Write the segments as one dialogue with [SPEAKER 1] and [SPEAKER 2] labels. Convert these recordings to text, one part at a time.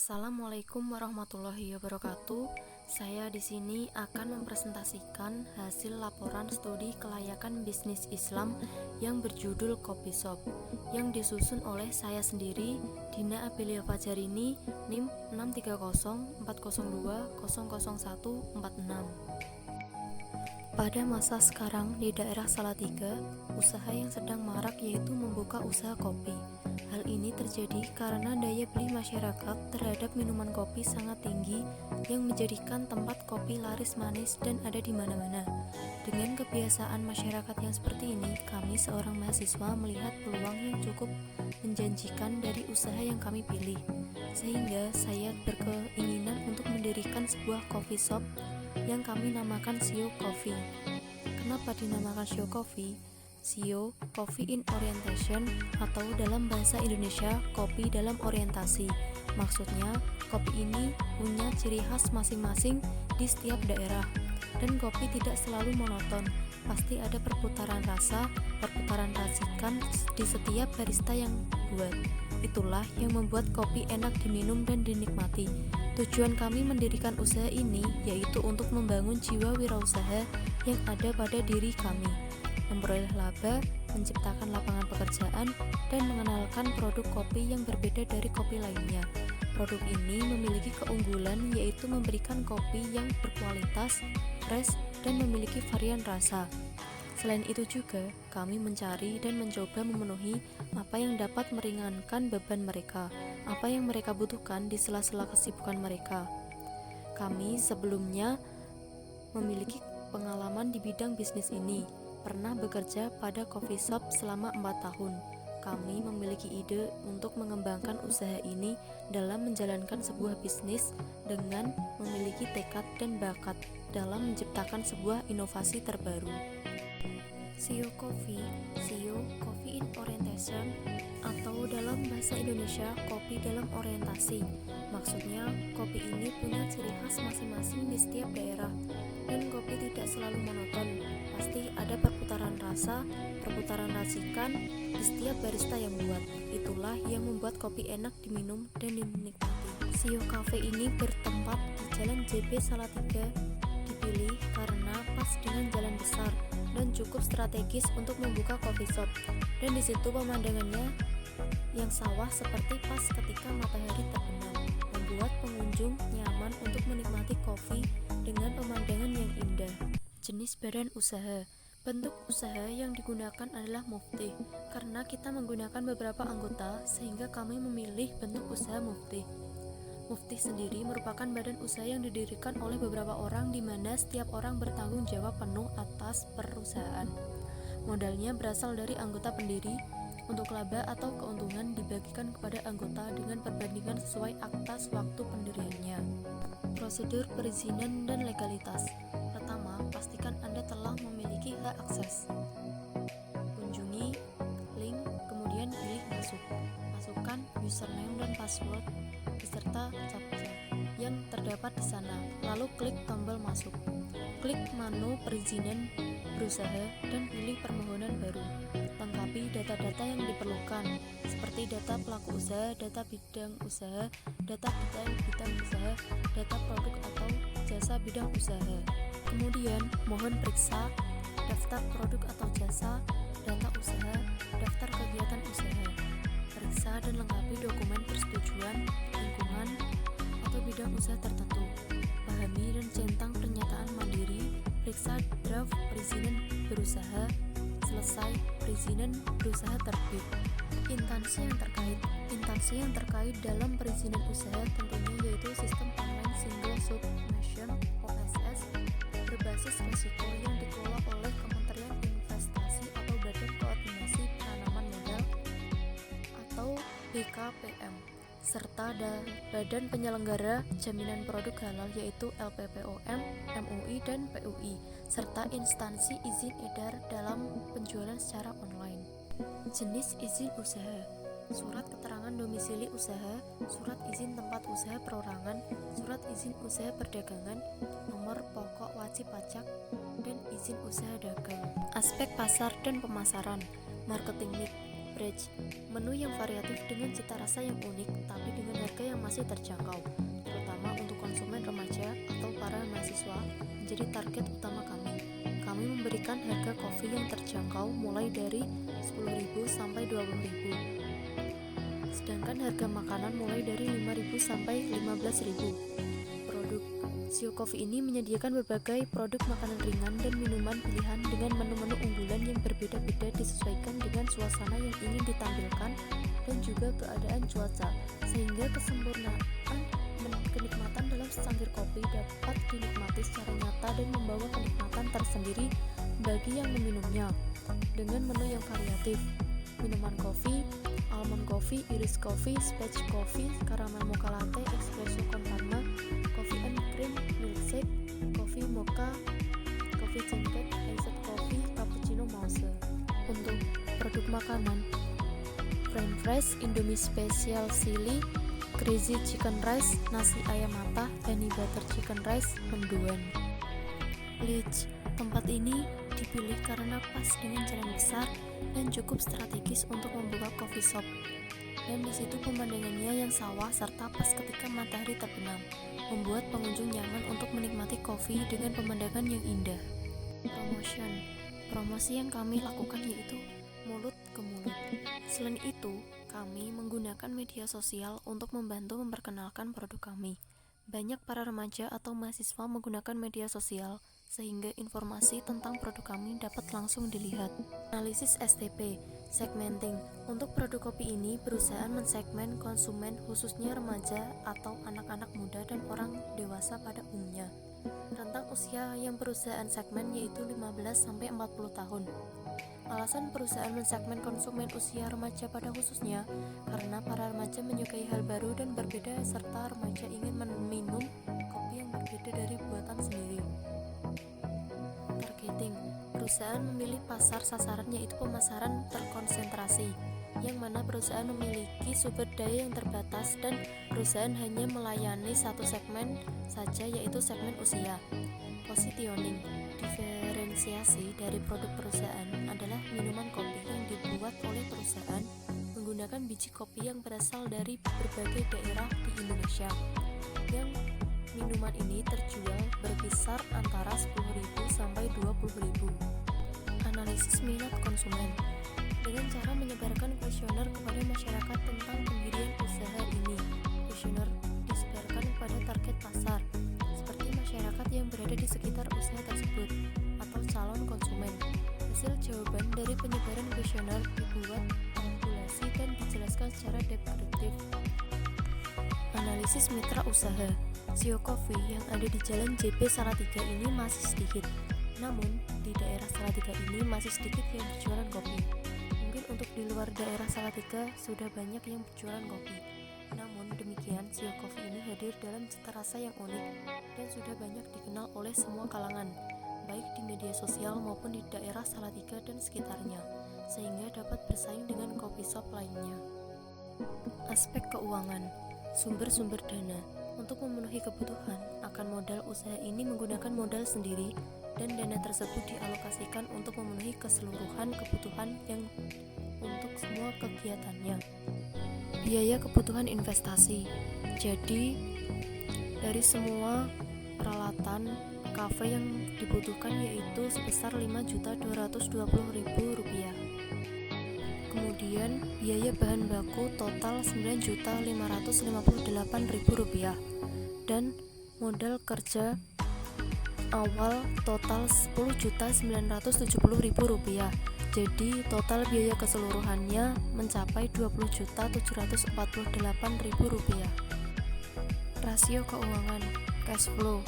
[SPEAKER 1] Assalamualaikum warahmatullahi wabarakatuh. Saya di sini akan mempresentasikan hasil laporan studi kelayakan bisnis Islam yang berjudul Kopi Shop yang disusun oleh saya sendiri, Dina Abelia Fajarini, NIM 6304002000146. Pada masa sekarang di daerah Salatiga, usaha yang sedang marak yaitu membuka usaha kopi. Hal ini terjadi karena daya beli masyarakat terhadap minuman kopi sangat tinggi yang menjadikan tempat kopi laris manis dan ada di mana-mana. Dengan kebiasaan masyarakat yang seperti ini, kami seorang mahasiswa melihat peluang yang cukup menjanjikan dari usaha yang kami pilih. Sehingga saya berkeinginan untuk mendirikan sebuah coffee shop yang kami namakan Shio Coffee. Kenapa dinamakan Shio Coffee? Shio, Coffee in Orientation, atau dalam bahasa Indonesia, kopi dalam orientasi. Maksudnya, kopi ini punya ciri khas masing-masing di setiap daerah. Dan kopi tidak selalu monoton, pasti ada perputaran rasa, perputaran racikan di setiap barista yang buat. Itulah yang membuat kopi enak diminum dan dinikmati. Tujuan kami mendirikan usaha ini yaitu untuk membangun jiwa wirausaha yang ada pada diri kami, memperoleh laba, menciptakan lapangan pekerjaan, dan mengenalkan produk kopi yang berbeda dari kopi lainnya. Produk ini memiliki keunggulan yaitu memberikan kopi yang berkualitas, fresh, dan memiliki varian rasa. Selain itu juga, kami mencari dan mencoba memenuhi apa yang dapat meringankan beban mereka, apa yang mereka butuhkan di sela-sela kesibukan mereka. Kami sebelumnya memiliki pengalaman di bidang bisnis ini, pernah bekerja pada coffee shop selama 4 tahun. Kami memiliki ide untuk mengembangkan usaha ini dalam menjalankan sebuah bisnis dengan memiliki tekad dan bakat dalam menciptakan sebuah inovasi terbaru. Shio Coffee in Orientation, atau dalam bahasa Indonesia kopi dalam orientasi. Maksudnya, kopi ini punya ciri khas masing-masing di setiap daerah, dan kopi tidak selalu monoton. Pasti ada perputaran rasa, perputaran racikan di setiap barista yang buat. Itulah yang membuat kopi enak diminum dan dinikmati. Shio Cafe ini bertempat di Jalan JB Salatiga, dipilih karena pas dengan jalan besar dan cukup strategis untuk membuka coffee shop. Dan di situ pemandangannya yang sawah seperti pas ketika matahari terbenam, membuat pengunjung nyaman untuk menikmati kopi dengan pemandangan yang indah. Jenis badan usaha. Bentuk usaha yang digunakan adalah mufti. Karena kita menggunakan beberapa anggota, sehingga kami memilih bentuk usaha mufti. Mufti sendiri merupakan badan usaha yang didirikan oleh beberapa orang di mana setiap orang bertanggung jawab penuh atas perusahaan. Modalnya berasal dari anggota pendiri. Untuk laba atau keuntungan dibagikan kepada anggota dengan perbandingan sesuai akta waktu pendiriannya. Prosedur perizinan dan legalitas. Pertama, pastikan Anda telah memiliki hak akses. Kunjungi link, kemudian pilih masuk. Masukkan username dan password beserta captcha yang terdapat di sana, lalu klik tombol masuk. Klik menu perizinan berusaha dan pilih permohonan baru. Lengkapi data-data yang diperlukan, seperti data pelaku usaha, data bidang usaha, data detail bidang usaha, data produk atau jasa bidang usaha. Kemudian, mohon periksa daftar produk atau jasa, data usaha, daftar kegiatan usaha. Periksa dan lengkapi dokumen persetujuan lingkungan atau bidang usaha tertentu. Pahami dan centang pernyataan mandiri. Periksa draft perizinan berusaha. Selesai, perizinan berusaha terbit. Instansi yang terkait dalam perizinan usaha tentunya yaitu Sistem Online Single Submission (OSS) berbasis risiko yang dikelola oleh Kementerian Investasi atau Badan Koordinasi Penanaman Modal atau BKPM, serta Badan Penyelenggara Jaminan Produk Halal yaitu LPPOM, MUI, dan PUI, serta instansi izin edar dalam penjualan secara online. Jenis izin usaha. Surat keterangan domisili usaha, surat izin tempat usaha perorangan, surat izin usaha perdagangan, nomor pokok wajib pajak, dan izin usaha dagang. Aspek pasar dan pemasaran. Marketing mix. beverage, menu yang variatif dengan cita rasa yang unik tapi dengan harga yang masih terjangkau, terutama untuk konsumen remaja atau para mahasiswa menjadi target utama kami. Kami memberikan harga kopi yang terjangkau mulai dari 10.000 sampai 20.000. Sedangkan harga makanan mulai dari 5.000 sampai 15.000. Produk Sio Coffee ini menyediakan berbagai produk makanan ringan dan minuman pilihan dengan menu-menu unggulan yang berbeda-beda disesuaikan dengan suasana yang ingin ditampilkan dan juga keadaan cuaca, sehingga kesempurnaan kenikmatan dalam secangkir kopi dapat dinikmati secara nyata dan membawa kenikmatan tersendiri bagi yang meminumnya. Dengan menu yang variatif, minuman kopi, almond coffee, iris coffee, spatch coffee, caramel mocha latte, espresso con parma, coffee and cream, milkshake, coffee mocha, coffee jangkrik, iced coffee, cappuccino mouse. Untuk produk makanan, french fries, indomie special chili, crazy chicken rice, nasi ayam matah, honey butter chicken rice, mendoan. Leeds, tempat ini dipilih karena pas dengan jalan besar dan cukup strategis untuk membuka coffee shop. Dan di situ pemandangannya yang sawah serta pas ketika matahari terbenam, membuat pengunjung nyaman untuk menikmati kopi dengan pemandangan yang indah. Promosi yang kami lakukan yaitu mulut ke mulut. Selain itu, kami menggunakan media sosial untuk membantu memperkenalkan produk kami. Banyak para remaja atau mahasiswa menggunakan media sosial, sehingga informasi tentang produk kami dapat langsung dilihat. Analisis STP, segmenting. Untuk produk kopi ini, perusahaan mensegmen konsumen khususnya remaja atau anak-anak muda dan orang dewasa pada umumnya. Rentang usia yang perusahaan segmen yaitu 15-40 tahun. Alasan perusahaan mensegmen konsumen usia remaja pada khususnya karena para remaja menyukai hal baru dan berbeda serta remaja ingin meminum kopi yang berbeda dari buatan sendiri. Targeting, perusahaan memilih pasar sasaran yaitu pemasaran terkonsentrasi, yang mana perusahaan memiliki sumber daya yang terbatas dan perusahaan hanya melayani satu segmen saja yaitu segmen usia. Positioning, diferensiasi dari produk perusahaan adalah minuman kopi yang dibuat oleh perusahaan menggunakan biji kopi yang berasal dari berbagai daerah di Indonesia. Yang minuman ini terjual berkisar antara 10.000 sampai 20.000. Analisis minat konsumen dengan cara menyebarkan kuesioner kepada masyarakat tentang pendirian usaha ini. Kuesioner disebarkan kepada target pasar seperti masyarakat yang berada di sekitar usaha tersebut atau calon konsumen. Hasil jawaban dari penyebaran kuesioner dibuat kalkulasi dan dijelaskan secara deskriptif. Analisis mitra usaha. Sio Coffee yang ada di Jalan JP Salatiga ini masih sedikit. Namun, di daerah Salatiga ini masih sedikit yang berjualan kopi. Mungkin untuk di luar daerah Salatiga sudah banyak yang berjualan kopi. Namun demikian, Sio Coffee ini hadir dalam cita rasa yang unik dan sudah banyak dikenal oleh semua kalangan, baik di media sosial maupun di daerah Salatiga dan sekitarnya, sehingga dapat bersaing dengan kopi shop lainnya. Aspek keuangan, sumber-sumber dana. Untuk memenuhi kebutuhan akan modal usaha ini menggunakan modal sendiri dan dana tersebut dialokasikan untuk memenuhi keseluruhan kebutuhan yang untuk semua kegiatannya. Biaya kebutuhan investasi. Jadi dari semua peralatan kafe yang dibutuhkan yaitu sebesar Rp5.220.000. Kemudian biaya bahan baku total Rp9.558.000 dan modal kerja awal total Rp10.970.000. Jadi total biaya keseluruhannya mencapai Rp20.748.000. Rasio keuangan, cash flow.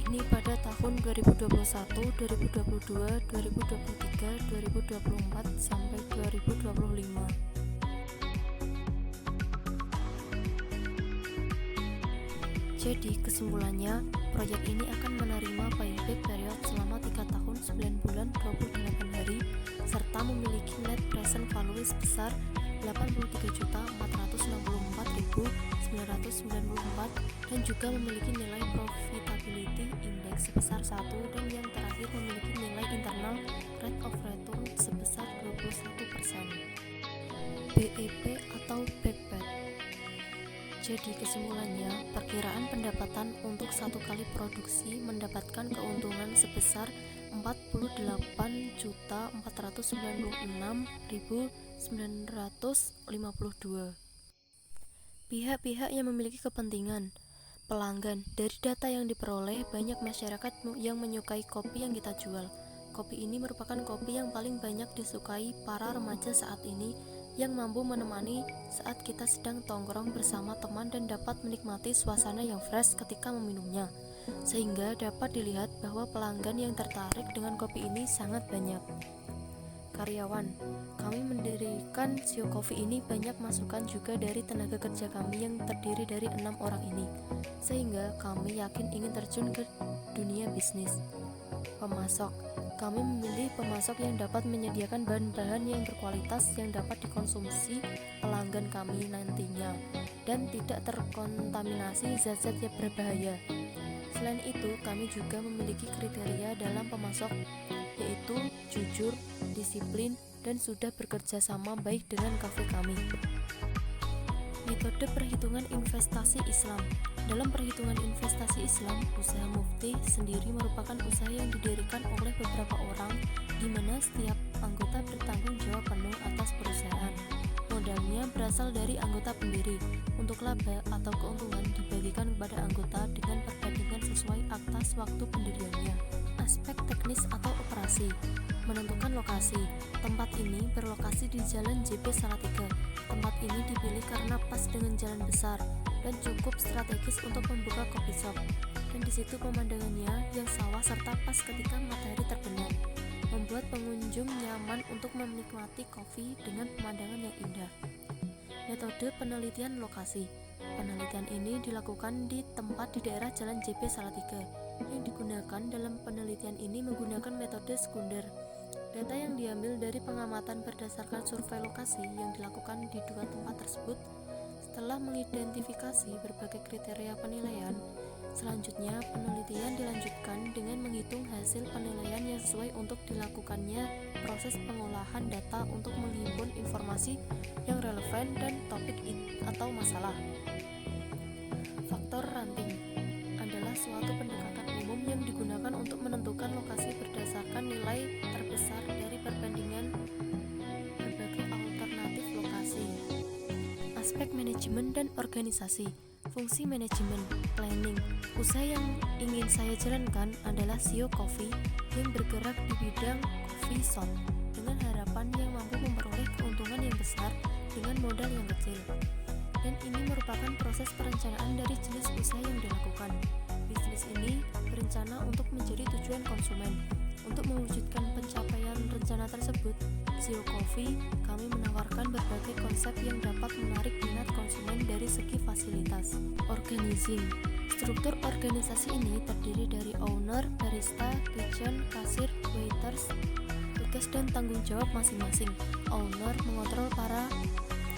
[SPEAKER 1] Ini pada tahun 2021, 2022, 2023, 2024 sampai 2025. Jadi kesimpulannya, proyek ini akan menerima payback period selama 3 tahun 9 bulan 28 hari serta memiliki net present value sebesar Rp84.464.994 dan juga memiliki nilai profitability index sebesar 1 dan yang terakhir memiliki nilai internal rate of return sebesar 21%. BEP atau backpack. Jadi kesimpulannya, perkiraan pendapatan untuk satu kali produksi mendapatkan keuntungan sebesar 48.496.952. Pihak-pihak yang memiliki kepentingan. Pelanggan. Dari data yang diperoleh, banyak masyarakat yang menyukai kopi yang kita jual. Kopi ini merupakan kopi yang paling banyak disukai para remaja saat ini, yang mampu menemani saat kita sedang tongkrong bersama teman dan dapat menikmati suasana yang fresh ketika meminumnya. Sehingga dapat dilihat bahwa pelanggan yang tertarik dengan kopi ini sangat banyak. Karyawan. Kami mendirikan Sio Coffee ini banyak masukan juga dari tenaga kerja kami yang terdiri dari 6 orang ini. Sehingga kami yakin ingin terjun ke dunia bisnis. Pemasok. Kami memilih pemasok yang dapat menyediakan bahan-bahan yang berkualitas yang dapat dikonsumsi pelanggan kami nantinya dan tidak terkontaminasi zat-zat yang berbahaya. Selain itu, kami juga memiliki kriteria dalam pemasok, yaitu jujur, disiplin, dan sudah bekerja sama baik dengan kafe kami. Metode perhitungan investasi Islam. Dalam perhitungan investasi Islam, usaha Mufti sendiri merupakan usaha yang didirikan oleh beberapa orang, di mana setiap anggota bertanggung jawab penuh atas perusahaan. Modalnya berasal dari anggota pendiri. Untuk laba atau keuntungan dibagikan kepada anggota dengan perbandingan sesuai atas waktu pendiriannya. Aspek teknis atau operasi. Menentukan lokasi. Tempat ini berlokasi di Jalan JP Salatiga. Tempat ini dipilih karena pas dengan jalan besar dan cukup strategis untuk membuka kopi shop. Dan di situ pemandangannya yang sawah serta pas ketika matahari terbenam, membuat pengunjung nyaman untuk menikmati kopi dengan pemandangan yang indah. Metode penelitian lokasi. Penelitian ini dilakukan di tempat di daerah Jalan JP Salatiga. Yang digunakan dalam penelitian ini menggunakan metode sekunder. Data yang diambil dari pengamatan berdasarkan survei lokasi yang dilakukan di dua tempat tersebut. Setelah mengidentifikasi berbagai kriteria penilaian, selanjutnya penelitian dilanjutkan dengan menghitung hasil penilaian yang sesuai untuk dilakukannya proses pengolahan data untuk menghimpun informasi yang relevan dan topik atau masalah. Faktor ranting adalah suatu pendekatan umum yang digunakan untuk menentukan lokasi berdasarkan nilai terbesar dari perbandingan berbagai alternatif lokasi. Aspek manajemen dan organisasi. Fungsi manajemen, planning. Usaha yang ingin saya jalankan adalah Sio Coffee yang bergerak di bidang coffee shop dengan harapan yang mampu memperoleh keuntungan yang besar dengan modal yang kecil. Dan ini merupakan proses perencanaan dari jenis usaha yang dilakukan. Bisnis ini berencana untuk menjadi tujuan konsumen. Untuk mewujudkan pencapaian rencana tersebut, Sio Coffee kami menawarkan berbagai konsep yang dapat menarik minat konsumen dari segi fasilitas. Organizing. Struktur organisasi ini terdiri dari owner, barista, kitchen, kasir, waiters, tugas dan tanggung jawab masing-masing. Owner mengontrol para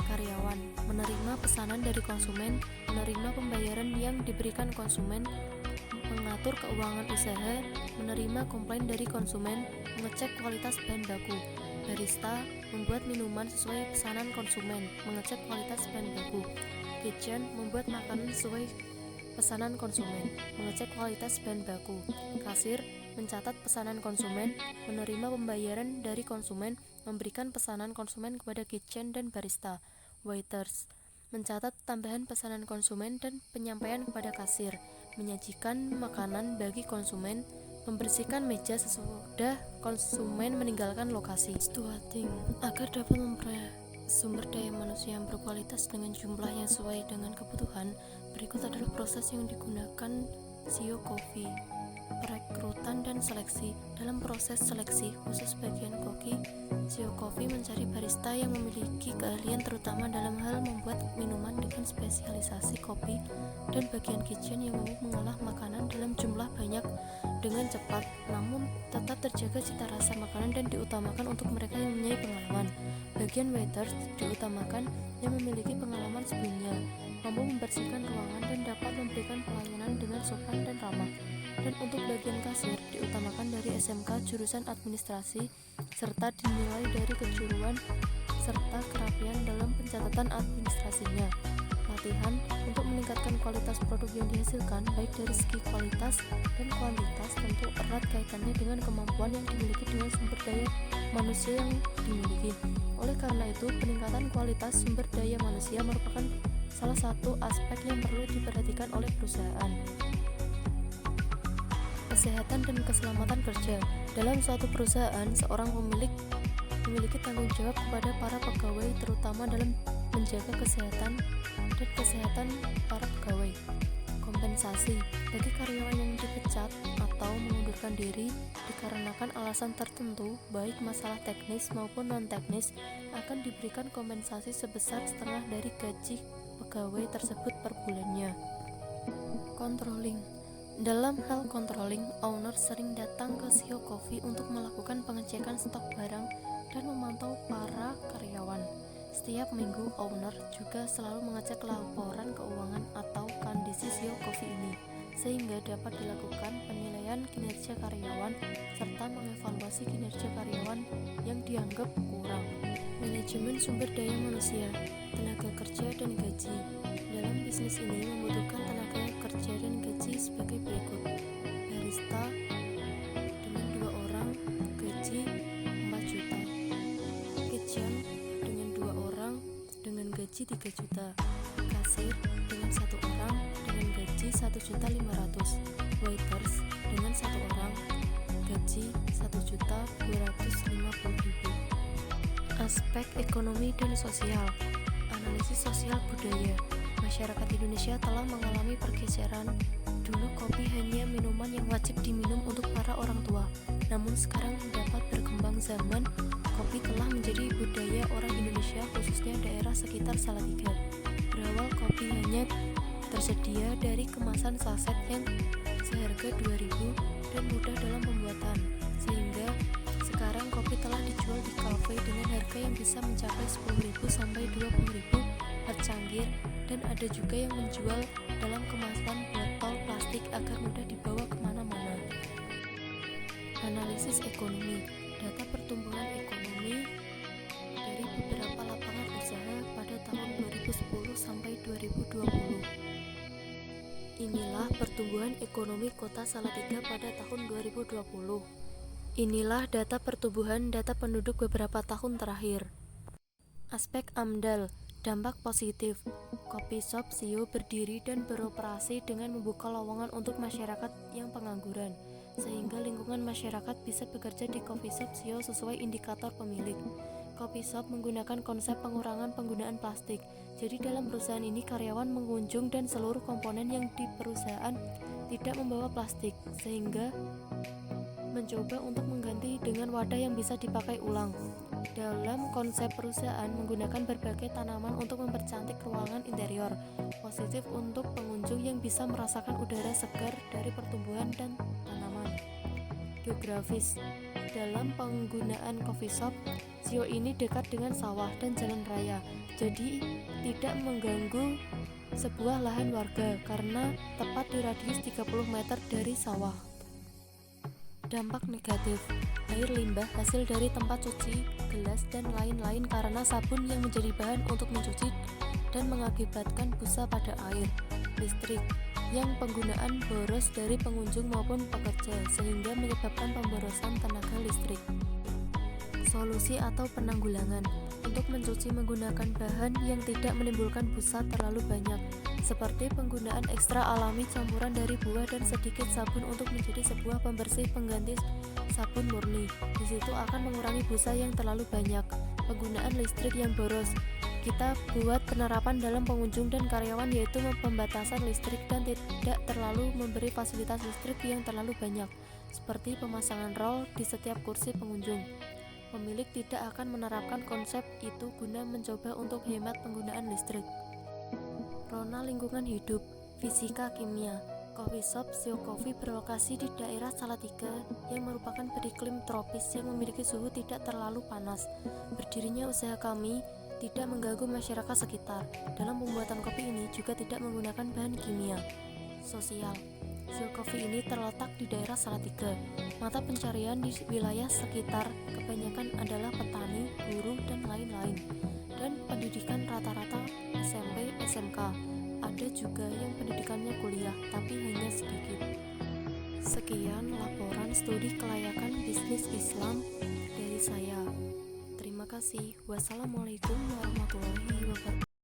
[SPEAKER 1] karyawan, menerima pesanan dari konsumen, menerima pembayaran yang diberikan konsumen, mengatur keuangan usaha, menerima komplain dari konsumen, mengecek kualitas bahan baku. Barista membuat minuman sesuai pesanan konsumen, mengecek kualitas bahan baku. Kitchen membuat makanan sesuai pesanan konsumen, mengecek kualitas bahan baku. Kasir mencatat pesanan konsumen, menerima pembayaran dari konsumen, memberikan pesanan konsumen kepada kitchen dan barista. Waiters mencatat tambahan pesanan konsumen dan penyampaian kepada kasir, menyajikan makanan bagi konsumen, membersihkan meja sesudah konsumen meninggalkan lokasi. Stewarding agar dapat memperoleh sumber daya manusia yang berkualitas dengan jumlah yang sesuai dengan kebutuhan. Berikut adalah proses yang digunakan Sio Coffee. Perekrutan dan seleksi. Dalam proses seleksi khusus bagian koki, Sio Coffee mencari barista yang memiliki keahlian terutama dalam hal membuat minuman dengan spesialisasi kopi, dan bagian kitchen yang mampu mengolah makanan dalam jumlah banyak dengan cepat, namun tetap terjaga cita rasa makanan dan diutamakan untuk mereka yang mempunyai pengalaman. Bagian waiters diutamakan yang memiliki pengalaman sebelumnya, mampu membersihkan ruangan dan dapat memberikan pelayanan dengan sopan dan ramah. Dan untuk bagian kasir diutamakan dari SMK jurusan administrasi serta dinilai dari kejuruan serta kerapian dalam pencatatan administrasinya. Latihan untuk meningkatkan kualitas produk yang dihasilkan baik dari segi kualitas dan kuantitas tentu erat kaitannya dengan kemampuan yang dimiliki dengan sumber daya manusia yang dimiliki. Oleh karena itu, peningkatan kualitas sumber daya manusia merupakan salah satu aspek yang perlu diperhatikan oleh perusahaan. Kesehatan dan keselamatan kerja. Dalam suatu perusahaan, seorang pemilik memiliki tanggung jawab kepada para pegawai terutama dalam menjaga kesehatan dan kesehatan para pegawai. Kompensasi bagi karyawan yang dipecat atau mengundurkan diri dikarenakan alasan tertentu, baik masalah teknis maupun non-teknis, akan diberikan kompensasi sebesar setengah dari gaji pegawai tersebut per bulannya. Controlling. Dalam hal controlling, owner sering datang ke CEO Coffee untuk melakukan pengecekan stok barang dan memantau para karyawan. Setiap minggu, owner juga selalu mengecek laporan keuangan atau kondisi CEO Coffee ini, sehingga dapat dilakukan penilaian kinerja karyawan serta mengevaluasi kinerja karyawan yang dianggap kurang. Manajemen sumber daya manusia, tenaga kerja dan gaji. Dalam bisnis ini membutuhkan tenaga kerja dan gaji sebagai berikut. Barista dengan 2 orang, gaji 4 juta. Kitchen dengan 2 orang dengan gaji 3 juta. Kasir dengan 1 orang dengan gaji 1.500.000. Waiters dengan 1 orang gaji 1.250.000. Aspek ekonomi dan sosial. Analisis sosial budaya. Masyarakat Indonesia telah mengalami pergeseran. Dulu kopi hanya minuman yang wajib diminum untuk para orang tua. Namun sekarang mendapat berkembang zaman, kopi telah menjadi budaya orang Indonesia khususnya daerah sekitar Salatiga. Berawal kopi hanya tersedia dari kemasan saset yang seharga 2.000 dan mudah dalam pembuatan, sehingga sekarang kopi telah dijual di kafe dengan harga yang bisa mencapai 10.000 sampai 20.000 per cangkir, dan ada juga yang menjual dalam kemasan botol plastik agar mudah dibawa kemana-mana. Analisis ekonomi. Data pertumbuhan ekonomi dari beberapa lapangan usaha pada tahun 2010 sampai 2020. Inilah pertumbuhan ekonomi Kota Salatiga pada tahun 2020. Inilah data pertumbuhan data penduduk beberapa tahun terakhir. Aspek AMDAL. Dampak positif. Kopi Shop CEO berdiri dan beroperasi dengan membuka lowongan untuk masyarakat yang pengangguran, sehingga lingkungan masyarakat bisa bekerja di Coffee Shop CEO sesuai indikator pemilik. Coffee Shop menggunakan konsep pengurangan penggunaan plastik. Jadi dalam perusahaan ini karyawan mengunjung dan seluruh komponen yang di perusahaan tidak membawa plastik, sehingga mencoba untuk mengganti dengan wadah yang bisa dipakai ulang. Dalam konsep perusahaan menggunakan berbagai tanaman untuk mempercantik ruangan interior, positif untuk pengunjung yang bisa merasakan udara segar dari pertumbuhan dan tanaman. Geografis. Dalam penggunaan coffee shop, CEO ini dekat dengan sawah dan jalan raya, jadi tidak mengganggu sebuah lahan warga karena tepat di radius 30 meter dari sawah. Dampak negatif. Air limbah hasil dari tempat cuci, gelas, dan lain-lain karena sabun yang menjadi bahan untuk mencuci dan mengakibatkan busa pada air. Listrik yang penggunaan boros dari pengunjung maupun pekerja sehingga menyebabkan pemborosan tenaga listrik. Solusi atau penanggulangan. Untuk mencuci menggunakan bahan yang tidak menimbulkan busa terlalu banyak, seperti penggunaan ekstra alami campuran dari buah dan sedikit sabun untuk menjadi sebuah pembersih pengganti sabun murni. Di situ akan mengurangi busa yang terlalu banyak. Penggunaan listrik yang boros. Kita buat penerapan dalam pengunjung dan karyawan, yaitu pembatasan listrik dan tidak terlalu memberi fasilitas listrik yang terlalu banyak, seperti pemasangan roll di setiap kursi pengunjung. Pemilik tidak akan menerapkan konsep itu guna mencoba untuk hemat penggunaan listrik. Rona lingkungan hidup, fisika kimia. Coffee Shop CEO Coffee berlokasi di daerah Salatiga yang merupakan beriklim tropis yang memiliki suhu tidak terlalu panas. Berdirinya usaha kami tidak mengganggu masyarakat sekitar. Dalam pembuatan kopi ini juga tidak menggunakan bahan kimia. sosial. Zulkifli ini terletak di daerah Salatiga. Mata pencarian di wilayah sekitar kebanyakan adalah petani, buruh, dan lain-lain. Dan pendidikan rata-rata SMP, SMK. Ada juga yang pendidikannya kuliah, tapi hanya sedikit. Sekian laporan studi kelayakan bisnis Islam dari saya. Terima kasih. Wassalamualaikum warahmatullahi wabarakatuh.